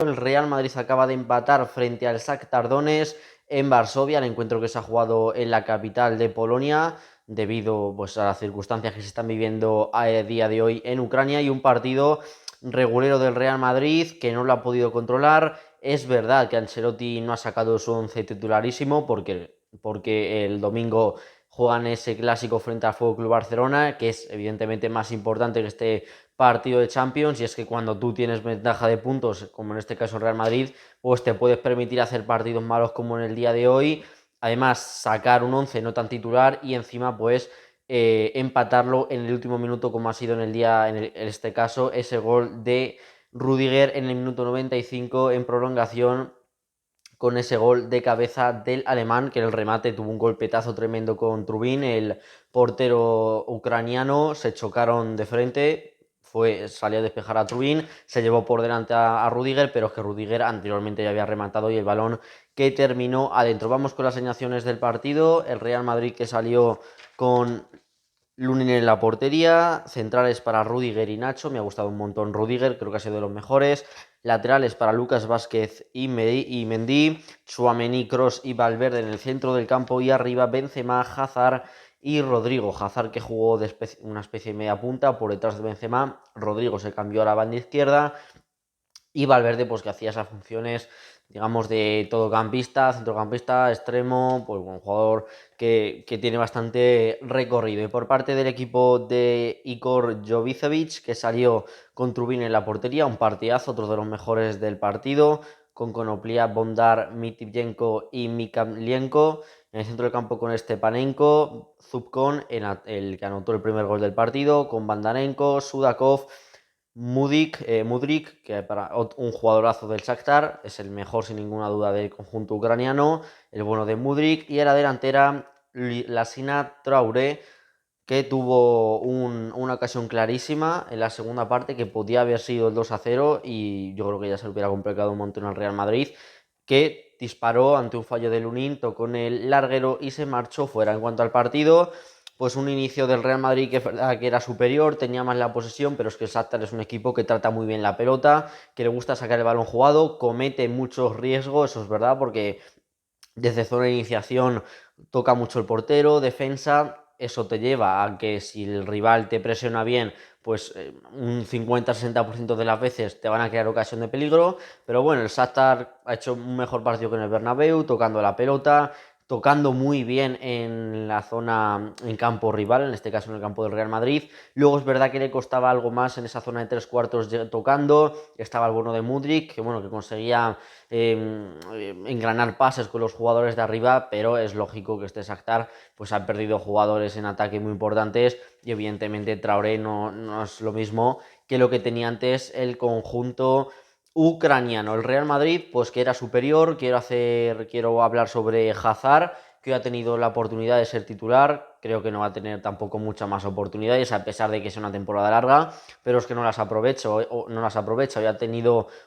El Real Madrid acaba de empatar frente al Shakhtar Donetsk en Varsovia, el encuentro que se ha jugado en la capital de Polonia, debido pues, a las circunstancias que se están viviendo a día de hoy en Ucrania, y un partido regulero del Real Madrid que no lo ha podido controlar. Es verdad que Ancelotti no ha sacado su once titularísimo porque el domingo juegan ese clásico frente al FC Barcelona, que es evidentemente más importante que este partido de Champions, y es que cuando tú tienes ventaja de puntos, como en este caso el Real Madrid, pues te puedes permitir hacer partidos malos como en el día de hoy, además sacar un 11 no tan titular y encima pues empatarlo en el último minuto, como ha sido en este caso ese gol de Rudiger en el minuto 95 en prolongación, con ese gol de cabeza del alemán, que en el remate tuvo un golpetazo tremendo con Trubin, el portero ucraniano, se chocaron de frente, salió a despejar a Trubin, se llevó por delante a Rudiger, pero es que Rudiger anteriormente ya había rematado y el balón que terminó adentro. Vamos con las señaciones del partido. El Real Madrid, que salió con Lunin en la portería, centrales para Rudiger y Nacho, me ha gustado un montón Rudiger, creo que ha sido de los mejores. Laterales para Lucas Vázquez y Mendy, Tchouaméni, Kroos y Valverde en el centro del campo, y arriba Benzema, Hazard y Rodrigo. Hazard, que jugó de una especie de media punta por detrás de Benzema, Rodrigo se cambió a la banda izquierda, y Valverde, pues que hacía esas funciones, digamos, de todocampista, centrocampista, extremo, pues un jugador que tiene bastante recorrido. Y por parte del equipo de Igor Jovicevic, que salió con Trubin en la portería, un partidazo, otro de los mejores del partido, con Konoplia, Bondar, Mitivyenko y Mikhailienko. En el centro del campo con Stepanenko, Zubkon, el que anotó el primer gol del partido, con Bandarenko, Sudakov, Mudryk, que para un jugadorazo del Shakhtar, es el mejor sin ninguna duda del conjunto ucraniano, el bueno de Mudryk, y en la delantera Lasina Traoré, que tuvo una ocasión clarísima en la segunda parte que podía haber sido el 2-0, y yo creo que ya se le hubiera complicado un montón al Real Madrid, que disparó ante un fallo de Lunin, tocó en el larguero y se marchó fuera. En cuanto al partido, pues un inicio del Real Madrid que es verdad que era superior, tenía más la posesión, pero es que el Shakhtar es un equipo que trata muy bien la pelota, que le gusta sacar el balón jugado, comete muchos riesgos, eso es verdad, porque desde zona de iniciación toca mucho el portero, defensa, eso te lleva a que si el rival te presiona bien, pues un 50-60% de las veces te van a crear ocasión de peligro. Pero bueno, el Shakhtar ha hecho un mejor partido que en el Bernabéu, tocando la pelota, tocando muy bien en la zona, en campo rival, en este caso en el campo del Real Madrid. Luego es verdad que le costaba algo más en esa zona de tres cuartos tocando, estaba el bono de Mudryk, que bueno, que conseguía engranar pases con los jugadores de arriba, pero es lógico que este Shakhtar pues ha perdido jugadores en ataque muy importantes, y evidentemente Traoré no es lo mismo que lo que tenía antes el conjunto ucraniano. El Real Madrid, pues que era superior. Quiero hablar sobre Hazard, que hoy ha tenido la oportunidad de ser titular. Creo que no va a tener tampoco muchas más oportunidades, a pesar de que es una temporada larga, pero es que no las aprovecha. No las aprovecha.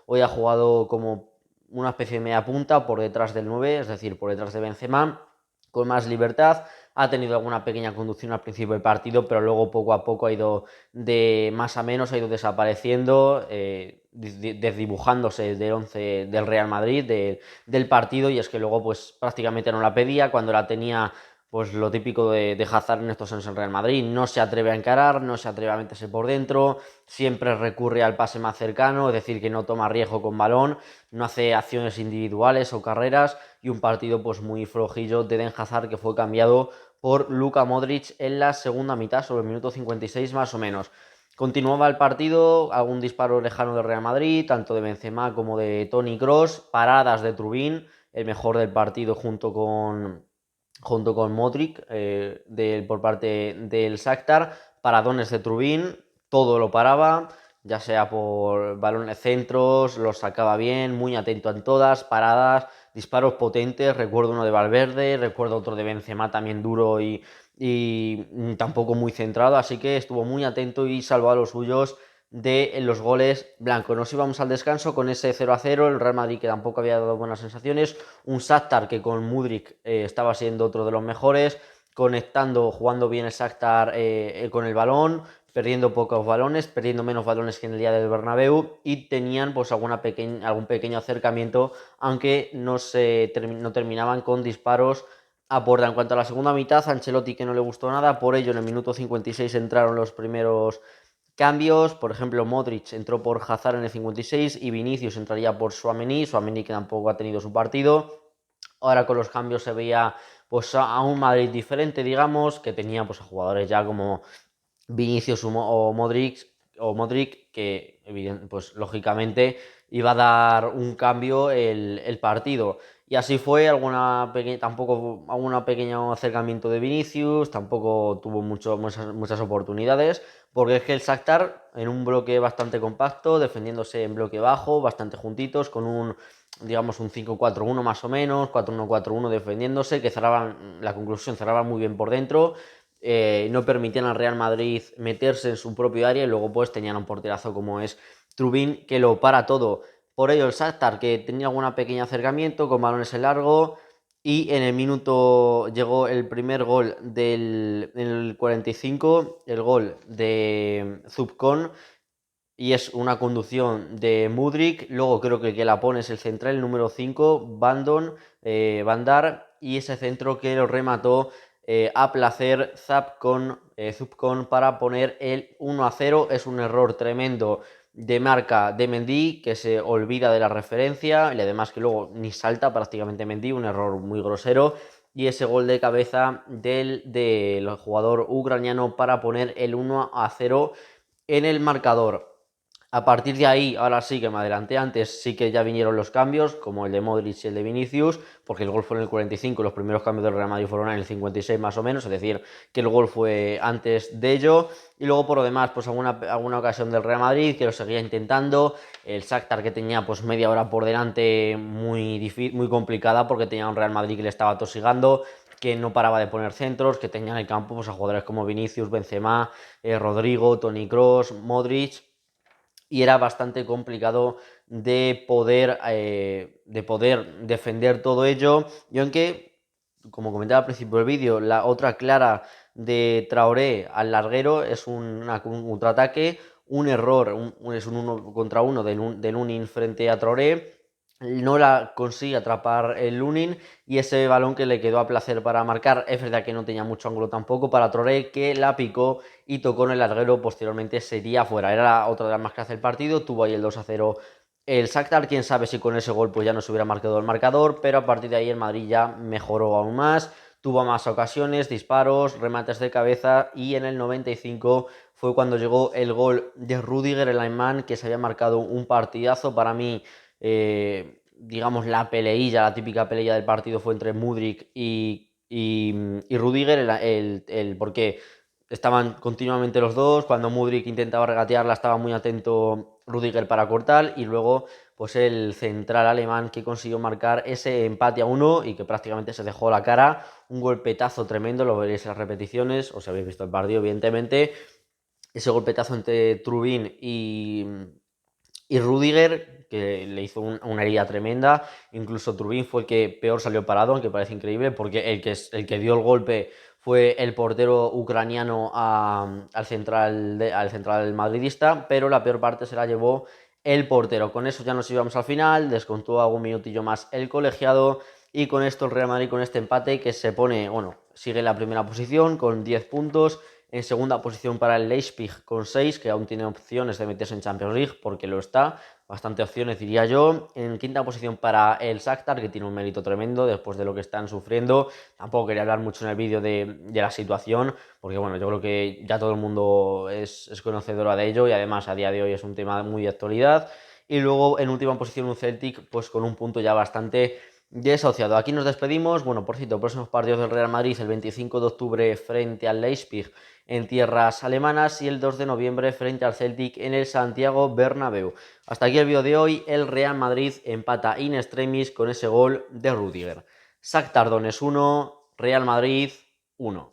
Hoy ha jugado como una especie de media punta por detrás del 9, es decir, por detrás de Benzema, con más libertad. Ha tenido alguna pequeña conducción al principio del partido, pero luego poco a poco ha ido de más a menos, ha ido desapareciendo, desdibujándose del 11 del Real Madrid, del partido, y es que luego pues prácticamente no la pedía. Cuando la tenía, pues lo típico de Hazard en estos años en Real Madrid, no se atreve a encarar, no se atreve a meterse por dentro, siempre recurre al pase más cercano, es decir, que no toma riesgo con balón, no hace acciones individuales o carreras, y un partido pues muy flojillo de Eden Hazard, que fue cambiado por Luka Modric en la segunda mitad, sobre el minuto 56 más o menos. Continuaba el partido, algún disparo lejano del Real Madrid, tanto de Benzema como de Toni Kroos, paradas de Trubin, el mejor del partido junto con Modric, por parte del Shakhtar, paradones de Trubin, todo lo paraba, ya sea por balones centros, los sacaba bien, muy atento en todas, paradas, disparos potentes. Recuerdo uno de Valverde, recuerdo otro de Benzema también duro y tampoco muy centrado, así que estuvo muy atento y salvó a los suyos de los goles blancos. Nos íbamos al descanso con ese 0-0, el Real Madrid, que tampoco había dado buenas sensaciones, un Shakhtar que con Mudryk estaba siendo otro de los mejores, conectando, jugando bien el Shakhtar con el balón, perdiendo pocos balones, perdiendo menos balones que en el día del Bernabéu, y tenían pues algún pequeño acercamiento, aunque no terminaban con disparos a puerta. En cuanto a la segunda mitad, Ancelotti que no le gustó nada, por ello en el minuto 56 entraron los primeros cambios. Por ejemplo, Modric entró por Hazard en el 56 y Vinicius entraría por Tchouaméni que tampoco ha tenido su partido. Ahora con los cambios se veía pues a un Madrid diferente, digamos, que tenía pues a jugadores ya como Vinicius o Modric, que pues lógicamente iba a dar un cambio el partido. Y así fue, tampoco algún pequeño acercamiento de Vinicius, tampoco tuvo muchas oportunidades, porque es que el Shakhtar en un bloque bastante compacto, defendiéndose en bloque bajo, bastante juntitos, con digamos un 5-4-1 más o menos, 4-1-4-1 defendiéndose, que la conclusión cerraba muy bien por dentro, no permitían al Real Madrid meterse en su propio área, y luego pues tenían un porterazo como es Trubin, que lo para todo. Por ello el Shakhtar, que tenía algún pequeño acercamiento con balones en largo, y en el minuto llegó el primer gol en el 45, el gol de Zubkon, y es una conducción de Mudryk. Luego creo que el que la pone es el central, el número 5, Bandar, y ese centro que lo remató a placer Zubkon para poner el 1-0. Es un error tremendo de marca de Mendy, que se olvida de la referencia, y además que luego ni salta prácticamente Mendy, un error muy grosero. Y ese gol de cabeza del jugador ucraniano para poner el 1-0 en el marcador. A partir de ahí, ahora sí que me adelanté antes, sí que ya vinieron los cambios, como el de Modric y el de Vinicius, porque el gol fue en el 45, los primeros cambios del Real Madrid fueron en el 56 más o menos, es decir, que el gol fue antes de ello. Y luego por lo demás, pues alguna ocasión del Real Madrid que lo seguía intentando, el Shakhtar que tenía pues media hora por delante muy difícil, muy complicada, porque tenía un Real Madrid que le estaba tosigando, que no paraba de poner centros, que tenía en el campo pues a jugadores como Vinicius, Benzema, Rodrigo, Toni Kroos, Modric, y era bastante complicado de poder defender todo ello. Y aunque, como comentaba al principio del vídeo, la otra clara de Traoré al larguero es un contraataque, un error, es un 1 contra 1 de Lunin frente a Traoré. No la consigue atrapar el Lunin, y ese balón que le quedó a placer para marcar, es verdad que no tenía mucho ángulo tampoco para Traoré, que la picó y tocó en el larguero, posteriormente sería fuera. Era otra de las más claras del partido, tuvo ahí el 2-0 el Shakhtar, quién sabe si con ese gol pues ya no se hubiera marcado el marcador, pero a partir de ahí el Madrid ya mejoró aún más, tuvo más ocasiones, disparos, remates de cabeza, y en el 95 fue cuando llegó el gol de Rüdiger, el alemán, que se había marcado un partidazo. Para mí, digamos, la típica peleilla del partido fue entre Mudryk y Rüdiger, porque estaban continuamente los dos. Cuando Mudryk intentaba regatearla, estaba muy atento Rüdiger para cortar, y luego pues el central alemán que consiguió marcar ese empate a 1 y que prácticamente se dejó la cara. Un golpetazo tremendo, lo veréis en las repeticiones, o si habéis visto el partido, evidentemente. Ese golpetazo entre Trubin y Rüdiger, que le hizo una herida tremenda. Incluso Trubin fue el que peor salió parado, aunque parece increíble, porque el que dio el golpe fue el portero ucraniano al central madridista, pero la peor parte se la llevó el portero. Con eso ya nos íbamos al final, descontó algún minutillo más el colegiado, y con esto el Real Madrid, con este empate, que se pone, bueno, sigue en la primera posición con 10 puntos. En segunda posición para el Leipzig con 6, que aún tiene opciones de meterse en Champions League, porque lo está, bastante opciones diría yo. En quinta posición para el Shakhtar, que tiene un mérito tremendo después de lo que están sufriendo. Tampoco quería hablar mucho en el vídeo de la situación, porque bueno, yo creo que ya todo el mundo es conocedora de ello, y además a día de hoy es un tema muy de actualidad. Y luego en última posición un Celtic pues con un punto ya bastante desahuciado. Aquí nos despedimos. Bueno, por cierto, próximos partidos del Real Madrid el 25 de octubre frente al Leipzig en tierras alemanas, y el 2 de noviembre frente al Celtic en el Santiago Bernabéu. Hasta aquí el vídeo de hoy. El Real Madrid empata in extremis con ese gol de Rüdiger. Shakhtar Donetsk 1, Real Madrid 1.